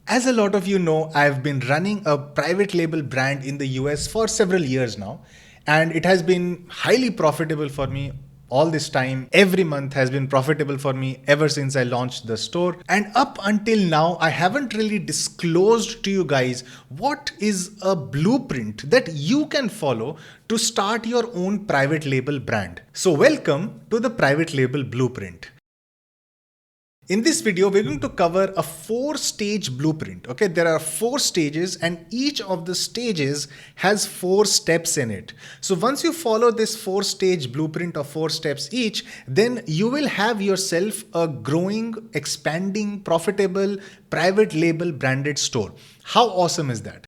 As a lot of you know, I've been running a private label brand in the US for several years now, and it has been highly profitable for me all this time. Every month has been profitable for me ever since I launched the store. And up until now, I haven't really disclosed to you guys what is a blueprint that you can follow to start your own private label brand. So, welcome to the Private Label Blueprint. In this video, we're going to cover a 4-stage blueprint. Okay, there are 4 stages and each of the stages has 4 steps in it. So once you follow this 4-stage blueprint of 4 steps each, then you will have yourself a growing, expanding, profitable, private label branded store. How awesome is that?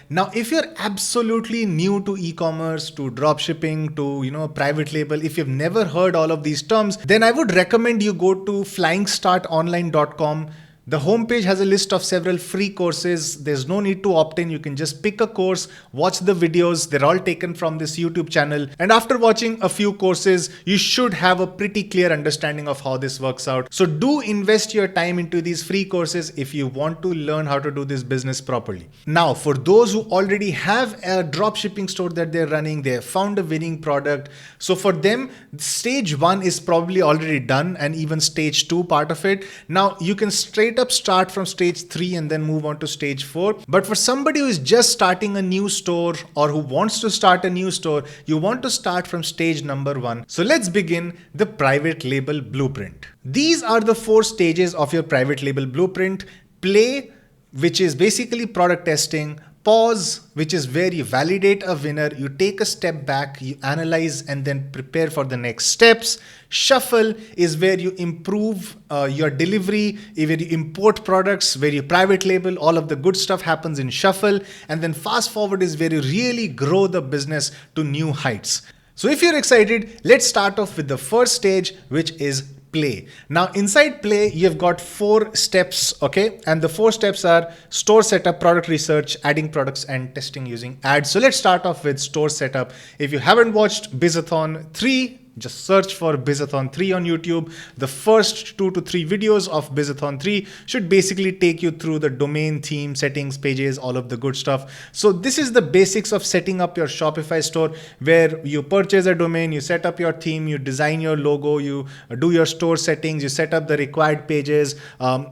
Now, if you're absolutely new to e-commerce, to dropshipping, to private label, if you've never heard all of these terms, then I would recommend you go to flyingstartonline.com. The homepage has a list of several free courses. There's no need to opt in. You can just pick a course, watch the videos. They're all taken from this YouTube channel. And after watching a few courses, you should have a pretty clear understanding of how this works out. So do invest your time into these free courses if you want to learn how to do this business properly. Now, for those who already have a dropshipping store that they're running, they have found a winning product. So for them, stage 1 is probably already done, and even stage 2 part of it. Now you can straight up start from stage 3 and then move on to stage 4. But for somebody who is just starting a new store or who wants to start a new store, you want to start from stage number 1. So let's begin the private label blueprint. These are the 4 stages of your private label blueprint. Play, which is basically product testing. Pause, which is where you validate a winner, you take a step back, you analyze and then prepare for the next steps. Shuffle is where you improve your delivery, where you import products, where you private label, all of the good stuff happens in shuffle. And then fast forward is where you really grow the business to new heights. So if you're excited, let's start off with the first stage, which is play. Now inside play, you've got 4 steps, okay? And the 4 steps are store setup, product research, adding products, and testing using ads. So let's start off with store setup. If you haven't watched Bizathon 3, just search for Bizathon 3 on YouTube. The first 2 to 3 videos of Bizathon 3 should basically take you through the domain, theme, settings, pages, all of the good stuff. So this is the basics of setting up your Shopify store, where you purchase a domain, you set up your theme, you design your logo, you do your store settings, you set up the required pages.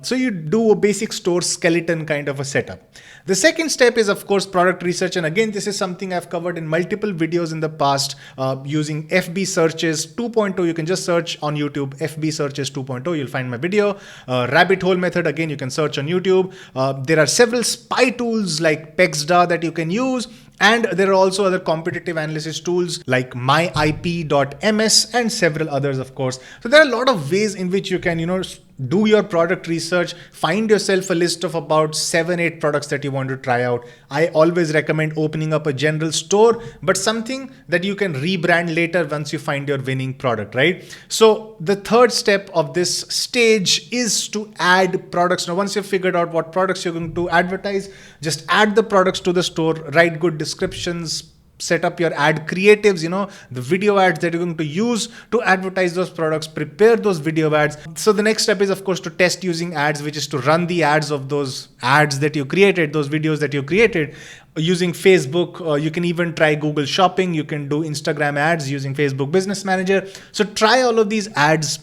So you do a basic store skeleton kind of a setup. The second step is, of course, product research. And again, this is something I've covered in multiple videos in the past using FB searches 2.0. You can just search on YouTube, FB searches 2.0. You'll find my video. Rabbit hole method, again, you can search on YouTube. There are several spy tools like Pexda that you can use. And there are also other competitive analysis tools like myip.ms and several others, of course. So there are a lot of ways in which you can, do your product research, find yourself a list of about 7-8 products that you want to try out. I always recommend opening up a general store, but something that you can rebrand later once you find your winning product, right? So the third step of this stage is to add products. Now, once you've figured out what products you're going to advertise, just add the products to the store, write good descriptions, set up your ad creatives, the video ads that you're going to use to advertise those products, prepare those video ads. So the next step is, of course, to test using ads, which is to run the ads of those ads that you created, those videos that you created using Facebook. You can even try Google Shopping. You can do Instagram ads using Facebook Business Manager. So try all of these ads.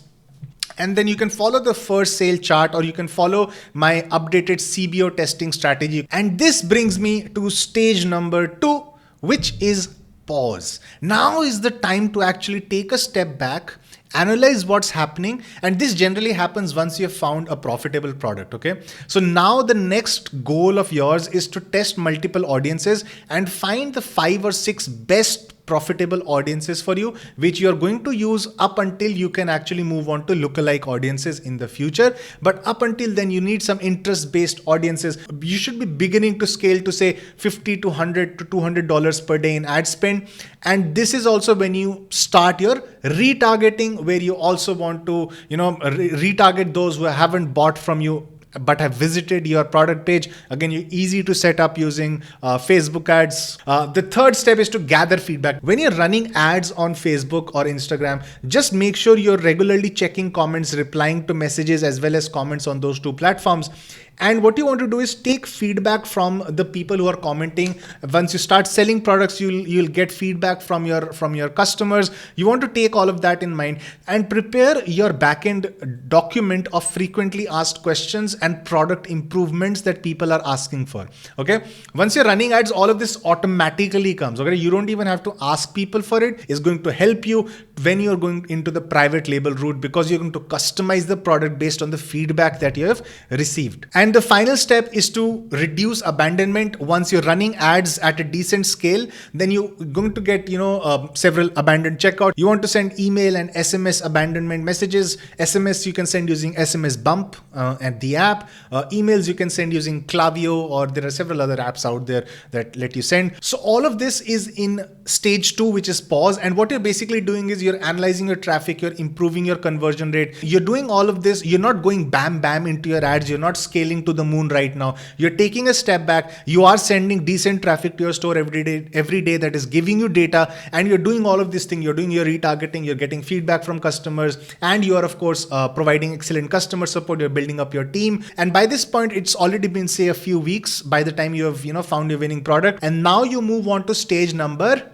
And then you can follow the first sale chart, or you can follow my updated CBO testing strategy. And this brings me to stage number 2, which is pause. Now is the time to actually take a step back, analyze what's happening. And this generally happens once you have found a profitable product, okay? So now the next goal of yours is to test multiple audiences and find the 5 or 6 best profitable audiences for you, which you're going to use up until you can actually move on to lookalike audiences in the future. But up until then, you need some interest-based audiences. You should be beginning to scale to say $50 to $100 to $200 per day in ad spend. And this is also when you start your retargeting, where you also want to, retarget those who haven't bought from you but have visited your product page. Again, you're easy to set up using Facebook ads. The third step is to gather feedback. When you're running ads on Facebook or Instagram, just make sure you're regularly checking comments, replying to messages as well as comments on those two platforms. And what you want to do is take feedback from the people who are commenting. Once you start selling products, you'll get feedback from your customers. You want to take all of that in mind and prepare your backend document of frequently asked questions and product improvements that people are asking for. Okay. Once you're running ads, all of this automatically comes. Okay. You don't even have to ask people for it. It's going to help you when you're going into the private label route, because you're going to customize the product based on the feedback that you have received. And the final step is to reduce abandonment. Once you're running ads at a decent scale, then you're going to get, several abandoned checkout. You want to send email and SMS abandonment messages. SMS you can send using SMS Bump at the app. Emails you can send using Klaviyo, or there are several other apps out there that let you send. So all of this is in stage 2, which is pause. And what you're basically doing is you're analyzing your traffic, you're improving your conversion rate. You're doing all of this. You're not going bam into your ads. You're not scaling to the moon right now. You're taking a step back. You are sending decent traffic to your store every day that is giving you data, and you're doing all of this thing. You're doing your retargeting, you're getting feedback from customers, and you are of course providing excellent customer support. You're building up your team, and by this point it's already been, say, a few weeks by the time you have found your winning product. And now you move on to stage number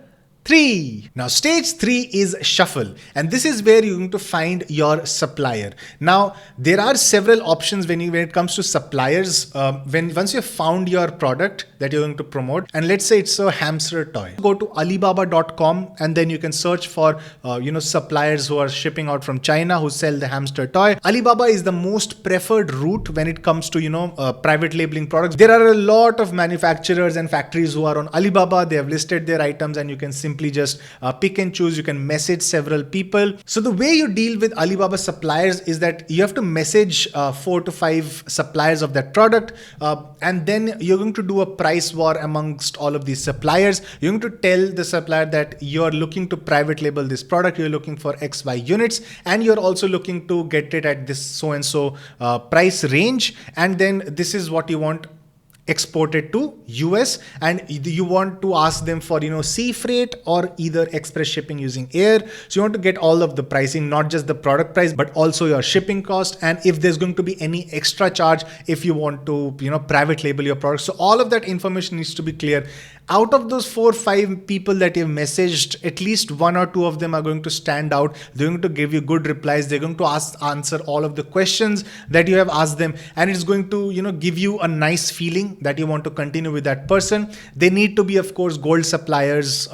3. Now, stage 3 is shuffle, and this is where you're going to find your supplier. Now, there are several options when it comes to suppliers. Once you've found your product that you're going to promote, and let's say it's a hamster toy, go to Alibaba.com, and then you can search for suppliers who are shipping out from China who sell the hamster toy. Alibaba is the most preferred route when it comes to private labeling products. There are a lot of manufacturers and factories who are on Alibaba. They have listed their items, and you can simply just pick and choose. You can message several people. So the way you deal with Alibaba suppliers is that you have to message 4 to 5 suppliers of that product, and then you're going to do a price war amongst all of these suppliers. You're going to tell the supplier that you're looking to private label this product, you're looking for XY units, and you're also looking to get it at this so and so price range, and then this is what you want exported to US, and you want to ask them for sea freight or either express shipping using air. So you want to get all of the pricing, not just the product price, but also your shipping cost, and if there's going to be any extra charge if you want to private label your product. So all of that information needs to be clear. Out of those 4 or 5 people that you've messaged, at least 1 or 2 of them are going to stand out. They're going to give you good replies. They're going to answer all of the questions that you have asked them, and it's going to give you a nice feeling that you want to continue with that person. They need to be, of course, gold suppliers.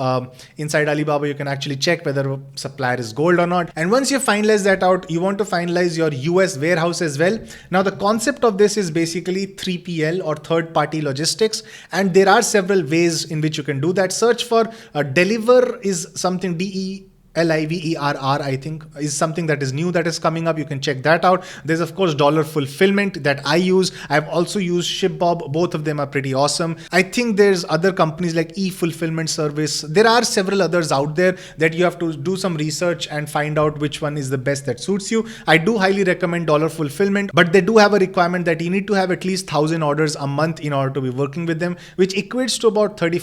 Inside Alibaba, you can actually check whether a supplier is gold or not. And once you finalize that out, you want to finalize your US warehouse as well. Now, the concept of this is basically 3PL or third-party logistics, and there are several ways in which you can do that. Search for Deliverr is something, Liverr, I think, is something that is new that is coming up. You can check that out. There's of course Dollar Fulfillment that I use. I've also used ShipBob. Both of them are pretty awesome. I think there's other companies like eFulfillment Service. There are several others out there that you have to do some research and find out which one is the best that suits you. I do highly recommend Dollar Fulfillment, but they do have a requirement that you need to have at least 1,000 orders a month in order to be working with them, which equates to about 30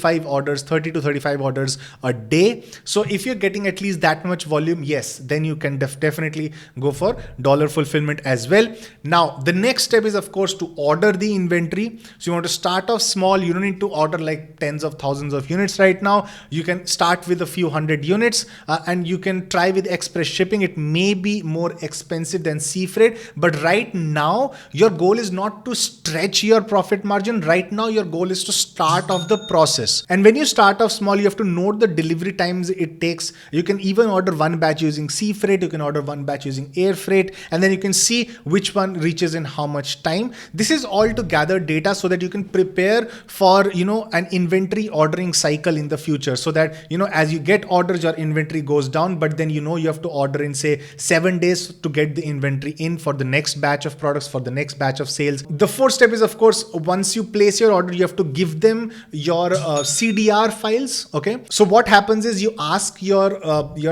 to 35 orders a day. So if you're getting at least that much volume, yes, then you can definitely go for Dollar Fulfillment as well. Now, the next step is of course to order the inventory. So you want to start off small. You don't need to order like tens of thousands of units right now. You can start with a few hundred units, and you can try with express shipping. It may be more expensive than sea freight, but right now your goal is not to stretch your profit margin. Right now your goal is to start off the process. And when you start off small, you have to note the delivery times it takes. You can even order one batch using sea freight, you can order one batch using air freight, and then you can see which one reaches in how much time. This is all to gather data so that you can prepare for an inventory ordering cycle in the future, so that as you get orders, your inventory goes down, but then you have to order in say 7 days to get the inventory in for the next batch of products, for the next batch of sales. The fourth step is of course, once you place your order, you have to give them your CDR files. Okay, so what happens is you ask your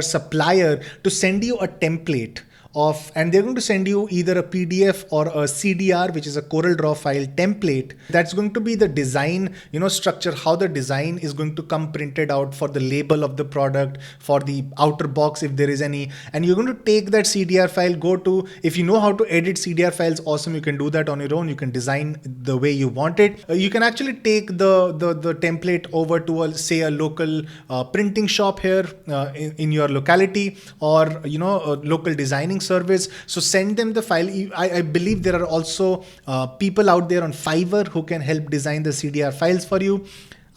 supplier to send you a template of, and they're going to send you either a PDF or a CDR, which is a CorelDRAW file template. That's going to be the design, structure, how the design is going to come printed out for the label of the product, for the outer box, if there is any. And you're going to take that CDR file, if you know how to edit CDR files, awesome. You can do that on your own. You can design the way you want it. You can actually take the template over to a local printing shop here in your locality, or a local designing service. So send them the file. I believe there are also people out there on Fiverr who can help design the CDR files for you.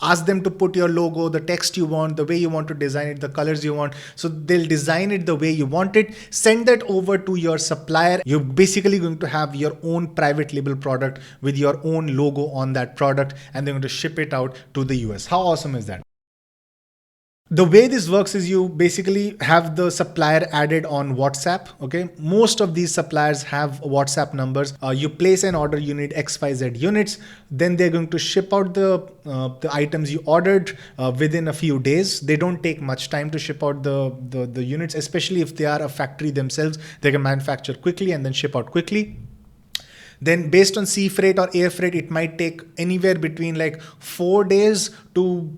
Ask them to put your logo, the text you want, the way you want to design it, the colors you want. So they'll design it the way you want it. Send that over to your supplier. You're basically going to have your own private label product with your own logo on that product, and they're going to ship it out to the US. How awesome is that? The way this works is you basically have the supplier added on WhatsApp. Okay, most of these suppliers have WhatsApp numbers. You place an order, you need XYZ units. Then they're going to ship out the items you ordered within a few days. They don't take much time to ship out the units, especially if they are a factory themselves. They can manufacture quickly and then ship out quickly. Then based on sea freight or air freight, it might take anywhere between like 4 days to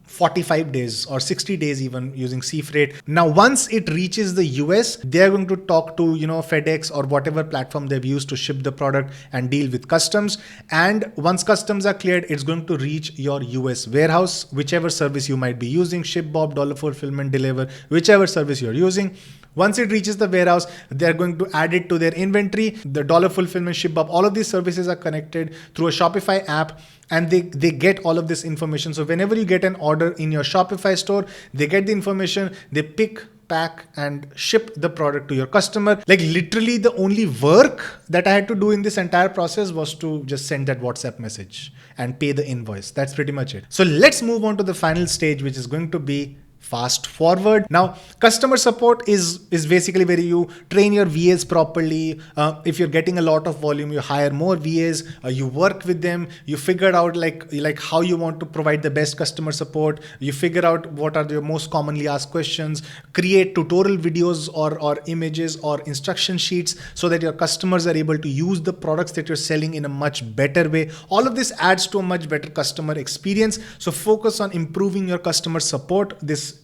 45 days or 60 days even using sea freight. Now, once it reaches the US, they're going to talk to, FedEx or whatever platform they've used to ship the product and deal with customs. And once customs are cleared, it's going to reach your US warehouse, whichever service you might be using, ShipBob, Dollar Fulfillment, Deliver, whichever service you're using. Once it reaches the warehouse, they're going to add it to their inventory. The Dollar Fulfillment, ShipBob, all of these services are connected through a Shopify app, and they get all of this information. So whenever you get an order in your Shopify store, they get the information, they pick, pack, and ship the product to your customer. Like literally the only work that I had to do in this entire process was to just send that WhatsApp message and pay the invoice. That's pretty much it. So let's move on to the final stage, which is going to be fast forward. Now, customer support is basically where you train your VAs properly. If you're getting a lot of volume, you hire more VAs, you work with them, you figure out like how you want to provide the best customer support. You figure out what are the most commonly asked questions, create tutorial videos or images or instruction sheets so that your customers are able to use the products that you're selling in a much better way. All of this adds to a much better customer experience. So focus on improving your customer support. This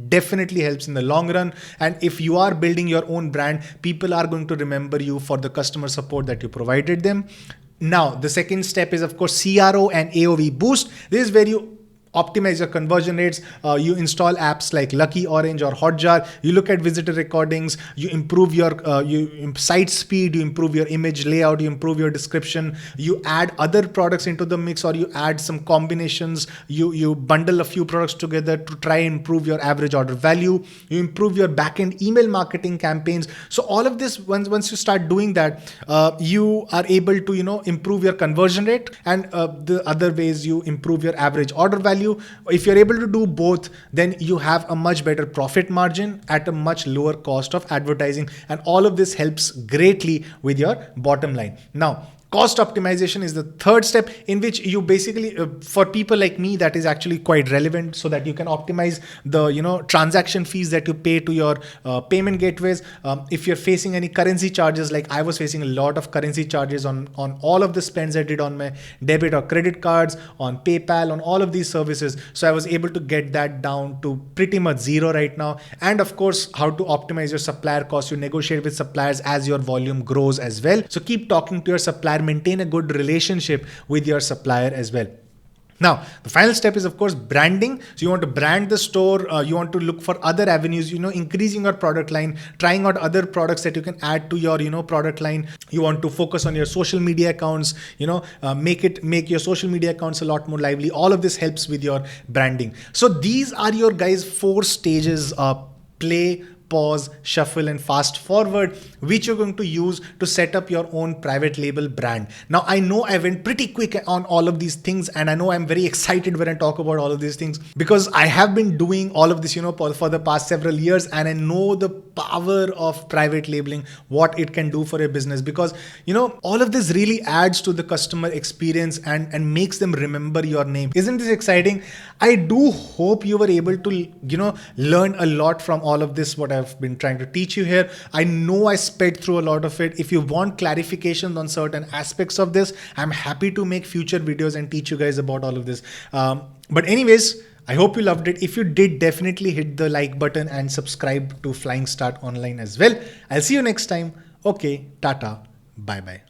definitely helps in the long run. And if you are building your own brand, people are going to remember you for the customer support that you provided them. Now, the second step is, of course, CRO and AOV boost. This is where you optimize your conversion rates. You install apps like Lucky Orange or Hotjar. You look at visitor recordings. You improve your site speed. You improve your image layout. You improve your description. You add other products into the mix, or you add some combinations. You bundle a few products together to try and improve your average order value. You improve your backend email marketing campaigns. So all of this, once you start doing that, you are able to improve your conversion rate, and the other ways you improve your average order value. If you're able to do both, then you have a much better profit margin at a much lower cost of advertising. And all of this helps greatly with your bottom line. Now, cost optimization is the third step, in which you basically, for people like me, that is actually quite relevant, so that you can optimize the transaction fees that you pay to your payment gateways. If you're facing any currency charges, like I was facing a lot of currency charges on all of the spends I did on my debit or credit cards, on PayPal, on all of these services. So I was able to get that down to pretty much zero right now. And of course, how to optimize your supplier costs. You negotiate with suppliers as your volume grows as well. So keep talking to your supplier, maintain a good relationship with your supplier as well. Now, the final step is, of course, branding. So you want to brand the store. You want to look for other avenues, increasing your product line, trying out other products that you can add to your, product line. You want to focus on your social media accounts, make your social media accounts a lot more lively. All of this helps with your branding. So these are your guys' 4 stages: play, pause, shuffle, and fast forward, which you're going to use to set up your own private label brand. Now, I know I went pretty quick on all of these things, and I know I'm very excited when I talk about all of these things, because I have been doing all of this, for the past several years, and I know the power of private labeling, what it can do for a business, because, all of this really adds to the customer experience and makes them remember your name. Isn't this exciting? I do hope you were able to, learn a lot from all of this, what I've been trying to teach you here. I know I sped through a lot of it. If you want clarifications on certain aspects of this, I'm happy to make future videos and teach you guys about all of this. But anyways, I hope you loved it. If you did, definitely hit the like button and subscribe to Flying Start Online as well. I'll see you next time. Okay, tata, bye bye.